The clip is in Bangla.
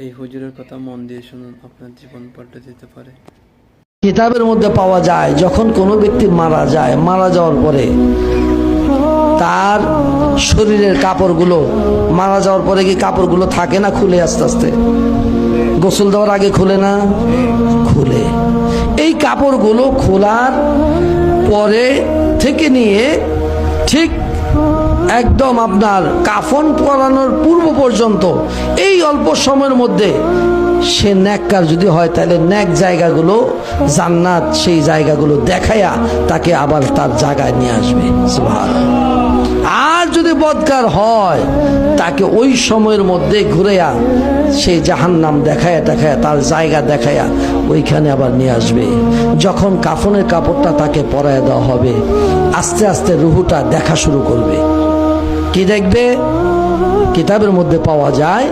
এই হুজুরের কথা মন দিয়ে শুনুন, আপনার জীবন পাল্টে যেতে পারে। কিতাবের মধ্যে পাওয়া যায় যখন কোনো ব্যক্তি মারা যায়, মারা যাওয়ার পরে তার শরীরের কাপড়গুলো, মারা যাওয়ার পরে কি কাপড়গুলো থাকে না খুলে আস্তে আস্তে? গোসল দেওয়ার আগে খুলে না? খুলে। এই কাপড়গুলো খোলার পরে থেকে নিয়ে ঠিক একদম আপনার কাফন পরানোর পূর্ব পর্যন্ত এই অল্প সময়ের মধ্যে সে নেককার যদি হয় তাহলে নেক জায়গাগুলো, জান্নাত সেই জায়গাগুলো দেখায়া তাকে আবার তার জায়গায় নিয়ে আসবে। সুবহানাল্লাহ। আর যদি বদকার হয় তাকে ওই সময়ের মধ্যে ঘুরেয়া সেই জাহান্নাম দেখায়া দেখায়া তার জায়গা দেখায়া ওইখানে আবার নিয়ে আসবে। যখন কাফনের কাপড়টা তাকে পরায় দেওয়া হবে, আস্তে আস্তে রুহুটা দেখা শুরু করবে। কি দেখবে? কিতাবের মধ্যে পাওয়া যায়